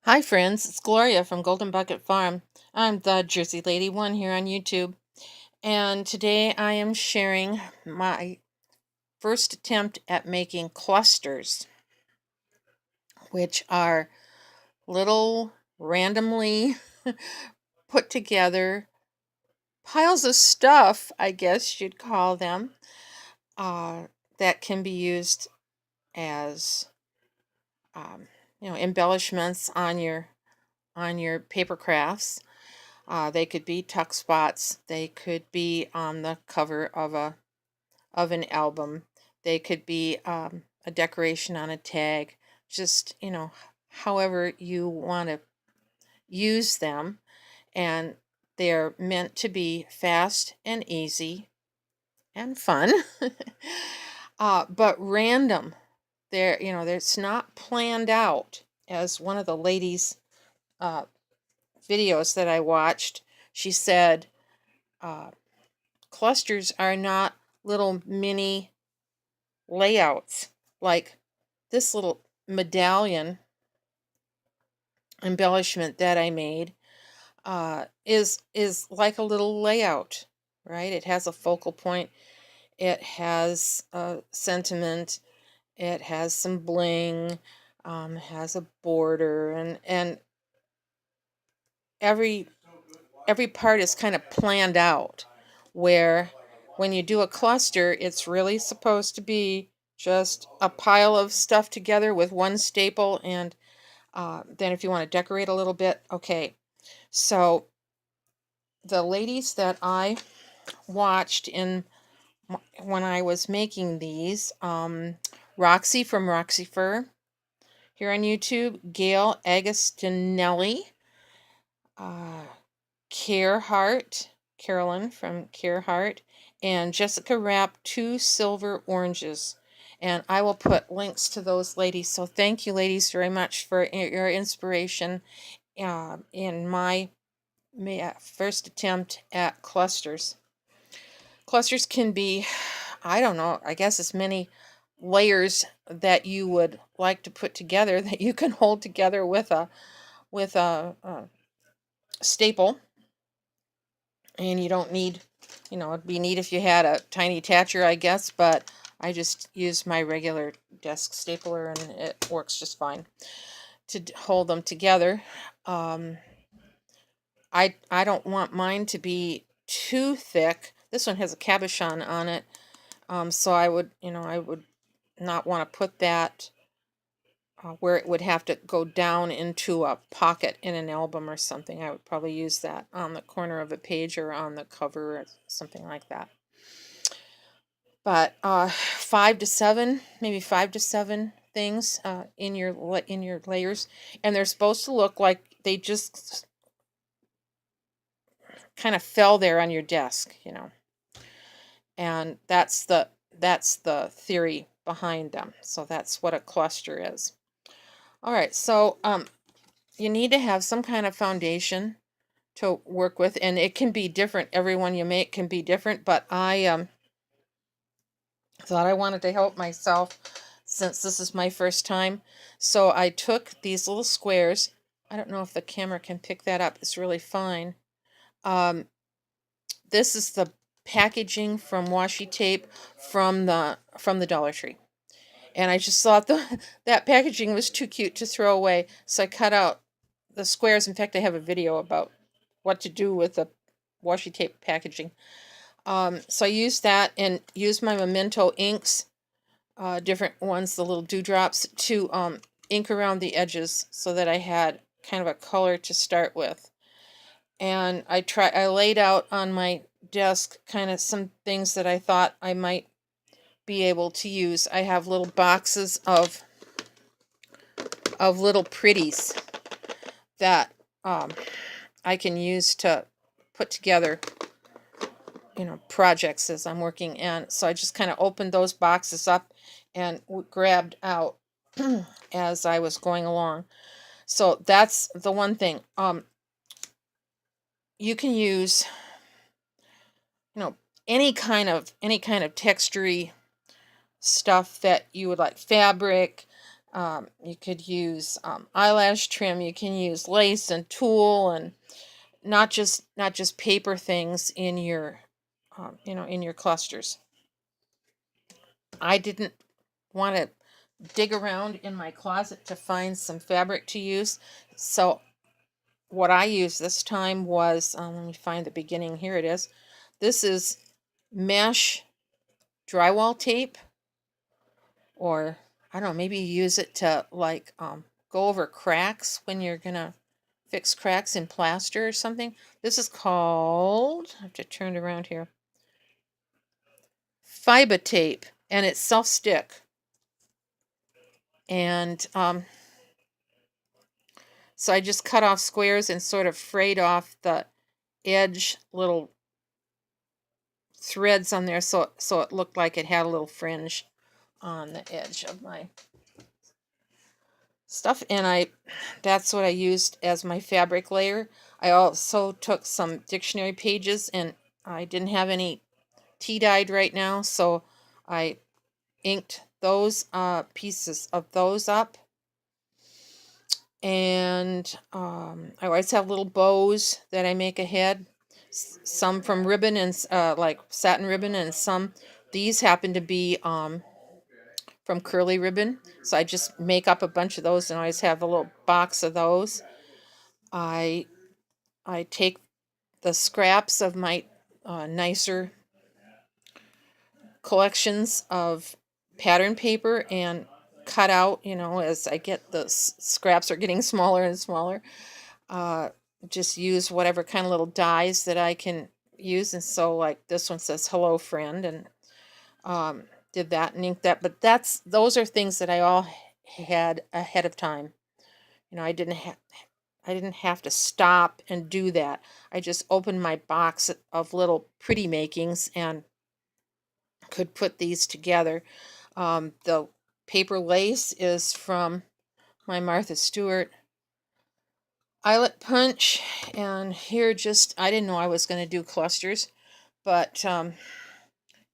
Hi friends, it's Gloria from Golden Bucket Farm. I'm the Jersey Lady One here on YouTube, and today I am sharing my first attempt at making clusters, which are little randomly put together piles of stuff, I guess you'd call them, uh, that can be used as embellishments on your paper crafts. They could be tuck spots. They could be on the cover of an album. They could be a decoration on a tag. Just however you want to use them, and they're meant to be fast and easy and fun, but random. It's not planned out. As one of the ladies' uh, videos that I watched, she said, uh, clusters are not little mini layouts like this little medallion embellishment that I made is like a little layout, right? It has a focal point, it has a sentiment, it has some bling, has a border, and every part is kind of planned out, where when you do a cluster, it's really supposed to be just a pile of stuff together with one staple, and then if you want to decorate a little bit, okay. So the ladies that I watched when I was making these, Roxy from Roxy Fur here on YouTube, Gail Agostinelli, uh, Carolyn from Careheart, and Jessica Rapp, Two Silver Oranges. And I will put links to those ladies. So thank you, ladies, very much for your inspiration in my first attempt at clusters. Clusters can be, I don't know, I guess as many layers that you would like to put together that you can hold together with a staple. And you don't need, it'd be neat if you had a tiny attacher, I guess, but I just use my regular desk stapler and it works just fine to hold them together. I don't want mine to be too thick. This one has a cabochon on it, so I would not want to put that where it would have to go down into a pocket in an album or something. I would probably use that on the corner of a page or on the cover or something like that. But 5 to 7, maybe 5 to 7 things in your layers, and they're supposed to look like they just kind of fell there on your desk, and that's the theory behind them. So that's what a cluster is. All right, so you need to have some kind of foundation to work with, and it can be different. Every one you make can be different, but I thought I wanted to help myself since this is my first time. So I took these little squares. I don't know if the camera can pick that up. It's really fine. This is the packaging from washi tape from the Dollar Tree. And I just thought that packaging was too cute to throw away. So I cut out the squares. In fact, I have a video about what to do with the washi tape packaging. So I used that and used my Memento inks, different ones, the little dewdrops, to ink around the edges so that I had kind of a color to start with. And I laid out on my desk kind of some things that I thought I might be able to use. I have little boxes of little pretties that I can use to put together projects as I'm working. And so I just kind of opened those boxes up and grabbed out as I was going along. So that's the one thing. You can use any kind of textury stuff that you would like, fabric, You could use eyelash trim. You can use lace and tulle, and not just paper things in your in your clusters. I didn't want to dig around in my closet to find some fabric to use, so what I used this time was, let me find the beginning. Here it is. This is mesh drywall tape, or I don't know, maybe you use it to like go over cracks when you're gonna fix cracks in plaster or something. This is called, I have to turn it around here, fiber tape, and it's self-stick. And so I just cut off squares and sort of frayed off the edge little threads on there, so it looked like it had a little fringe on the edge of my stuff. And that's what I used as my fabric layer. I also took some dictionary pages, and I didn't have any tea dyed right now, so I inked those pieces of those up. And I always have little bows that I make ahead, some from ribbon and like satin ribbon, and some, these happen to be from curly ribbon, so I just make up a bunch of those and I always have a little box of those. I take the scraps of my nicer collections of pattern paper and cut out, as I get the scraps are getting smaller and smaller. Just use whatever kind of little dies that I can use. And so like this one says hello friend, and did that and inked that. But those are things that I all had ahead of time. I didn't have to stop and do that. I just opened my box of little pretty makings and could put these together. The paper lace is from my Martha Stewart eyelet punch, and here I didn't know I was going to do clusters, but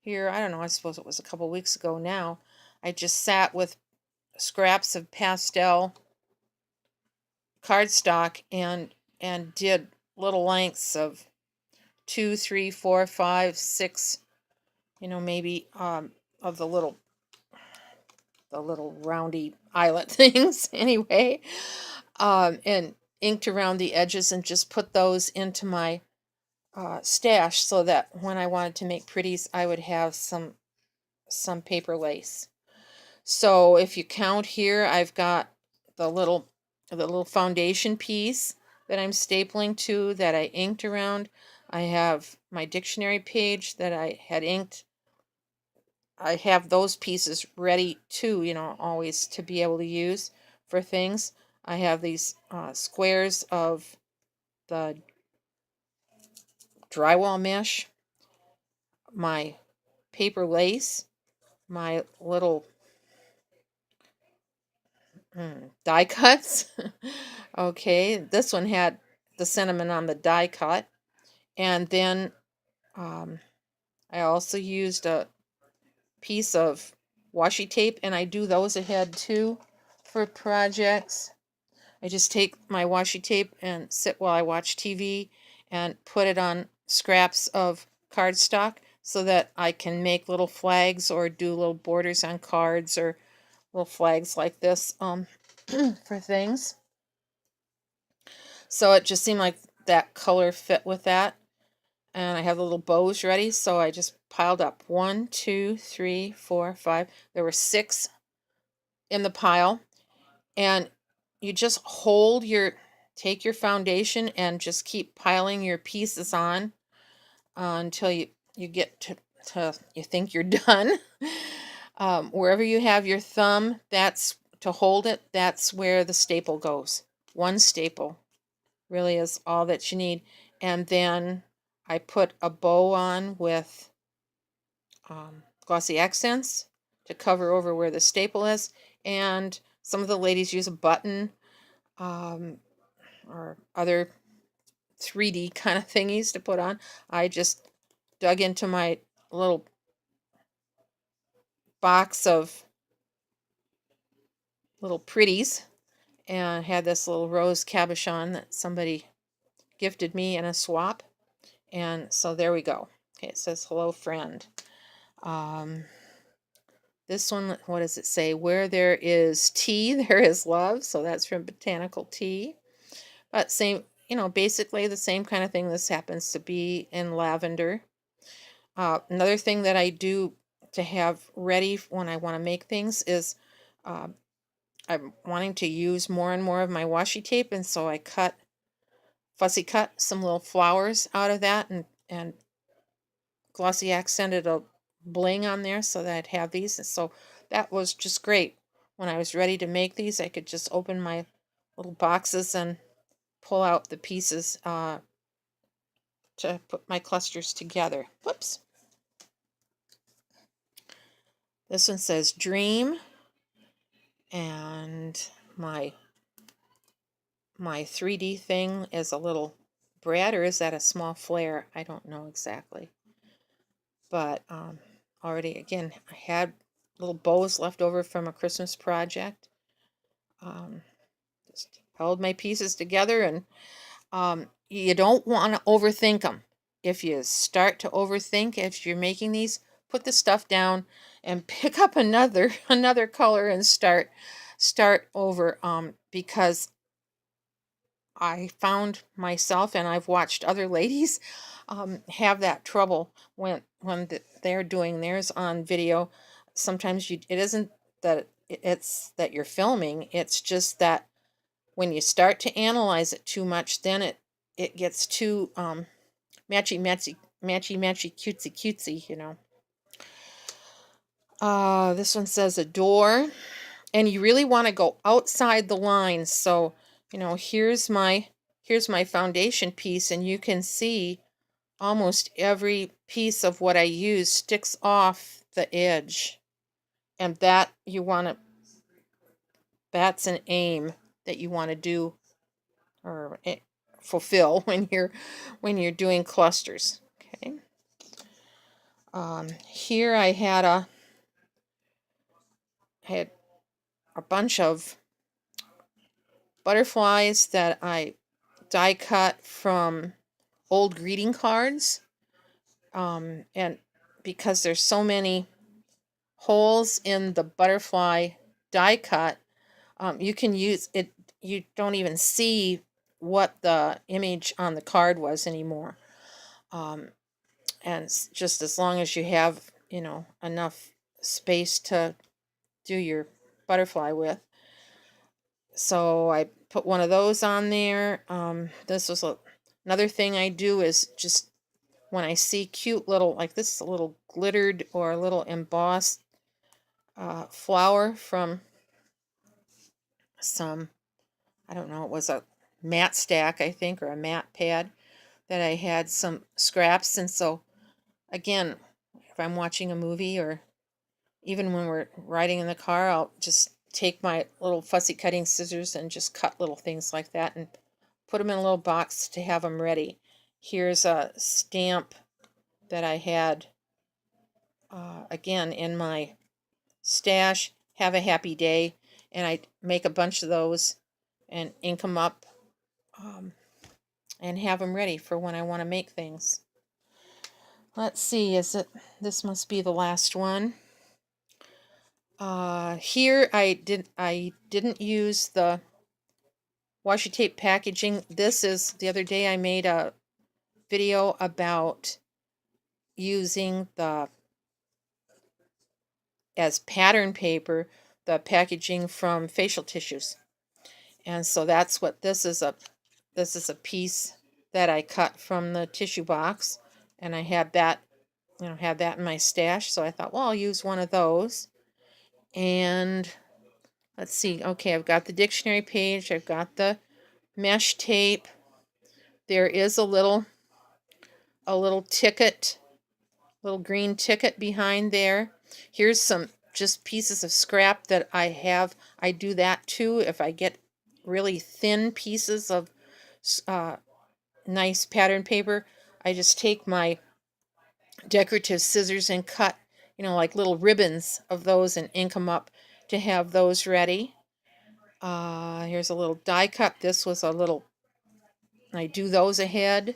here, I don't know, I suppose it was a couple weeks ago now, I just sat with scraps of pastel cardstock and did little lengths of 2, 3, 4, 5, 6, maybe of the little roundy eyelet things anyway, and inked around the edges and just put those into my stash, so that when I wanted to make pretties, I would have some paper lace. So if you count here, I've got the little foundation piece that I'm stapling to that I inked around. I have my dictionary page that I had inked. I have those pieces ready too, always to be able to use for things. I have these squares of the drywall mesh, my paper lace, my little die cuts. Okay, this one had the cinnamon on the die cut. And then I also used a piece of washi tape, and I do those ahead too for projects. I just take my washi tape and sit while I watch TV and put it on scraps of cardstock so that I can make little flags or do little borders on cards or little flags like this for things. So it just seemed like that color fit with that. And I have the little bows ready, so I just piled up 1, 2, 3, 4, 5. There were 6 in the pile. And you just take your foundation and just keep piling your pieces on until you get to you think you're done. Wherever you have your thumb, that's to hold it, that's where the staple goes. One staple really is all that you need. And then I put a bow on with glossy accents to cover over where the staple is. And some of the ladies use a button or other 3D kind of thingies to put on. I just dug into my little box of little pretties, and had this little rose cabochon that somebody gifted me in a swap. And so there we go. Okay, it says hello friend. This one, what does it say? Where there is tea, there is love. So that's from Botanical Tea. But same, basically the same kind of thing. This happens to be in lavender. Another thing that I do to have ready when I want to make things is uh, I'm wanting to use more and more of my washi tape, and so I fussy cut some little flowers out of that and glossy accented a bling on there so that I'd have these. And so that was just great. When I was ready to make these, I could just open my little boxes and pull out the pieces to put my clusters together. Whoops. This one says dream, and my 3D thing is a little brad, or is that a small flare? I don't know exactly. But already, again, I had little bows left over from a Christmas project. Just held my pieces together, and you don't want to overthink them. If you start to overthink if you're making these, put the stuff down and pick up another color and start over, because I found myself, and I've watched other ladies have that trouble when they're doing theirs on video. Sometimes it isn't that it's that you're filming, it's just that when you start to analyze it too much, then it gets too matchy cutesy cutesy. This one says adore, and you really want to go outside the lines. So here's my foundation piece, and you can see almost every piece of what I use sticks off the edge, and that's an aim that you want to do or fulfill when you're doing clusters. Okay. Here I had a bunch of butterflies that I die cut from old greeting cards, and because there's so many holes in the butterfly die cut, you can use it. You don't even see what the image on the card was anymore. And just as long as you have, enough space to do your butterfly with. So I put one of those on there. This was another thing I do is just when I see cute little, like this is a little glittered or a little embossed flower from some, I don't know, it was a mat stack, I think, or a mat pad that I had some scraps. And so, again, if I'm watching a movie or even when we're riding in the car, I'll just take my little fussy cutting scissors and just cut little things like that and put them in a little box to have them ready. Here's a stamp that I had, again, in my stash, have a happy day, and I make a bunch of those and ink them up, and have them ready for when I want to make things. Let's see, this must be the last one. Here I didn't use the washi tape packaging. This is, the other day I made a video about using as pattern paper the packaging from facial tissues. And so that's what this is a piece that I cut from the tissue box, and I had that in my stash, so I thought, well, I'll use one of those. And let's see, okay, I've got the dictionary page, I've got the mesh tape. There is a little ticket, little green ticket behind there. Here's some just pieces of scrap that I have. I do that too if I get really thin pieces of nice pattern paper. I just take my decorative scissors and cut, like little ribbons of those and ink them up to have those ready. Here's a little die cut. This was a little, I do those ahead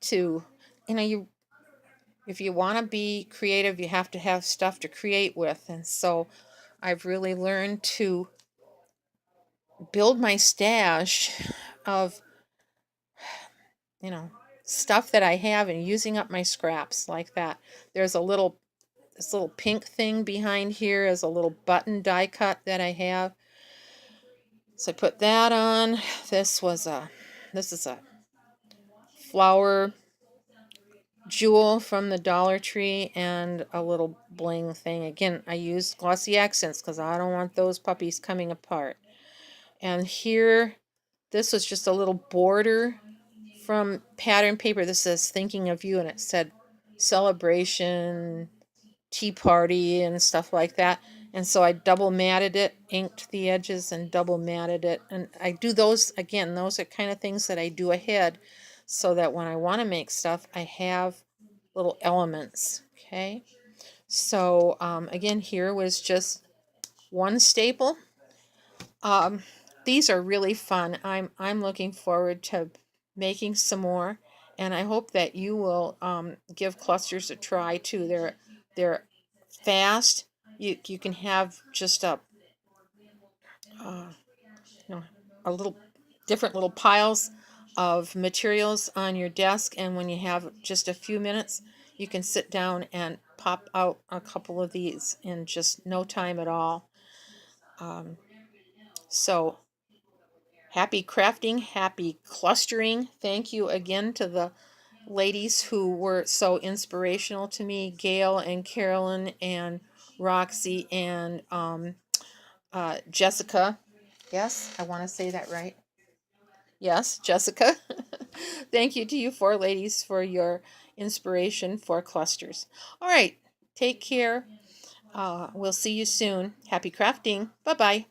to, if you want to be creative, you have to have stuff to create with. And so I've really learned to build my stash of, stuff that I have and using up my scraps like that. There's this little pink thing behind here is a little button die cut that I have. So I put that on. This is a flower jewel from the Dollar Tree and a little bling thing. Again, I use glossy accents because I don't want those puppies coming apart. And here, this was just a little border from pattern paper. This says thinking of you, and it said celebration, tea party, and stuff like that. And so I double matted it, inked the edges and double matted it. And I do those, again, those are kind of things that I do ahead so that when I want to make stuff, I have little elements. Okay. So again, here was just one staple. These are really fun. I'm looking forward to making some more, and I hope that you will give clusters a try too. They're fast. You can have just uh, a little different little piles of materials on your desk, and when you have just a few minutes, you can sit down and pop out a couple of these in just no time at all. So happy crafting, happy clustering. Thank you again to the ladies who were so inspirational to me, Gail and Carolyn and Roxy and Jessica. Yes, I want to say that right. Yes, Jessica. Thank you to you four ladies for your inspiration for clusters. All right, take care. We'll see you soon. Happy crafting. Bye bye.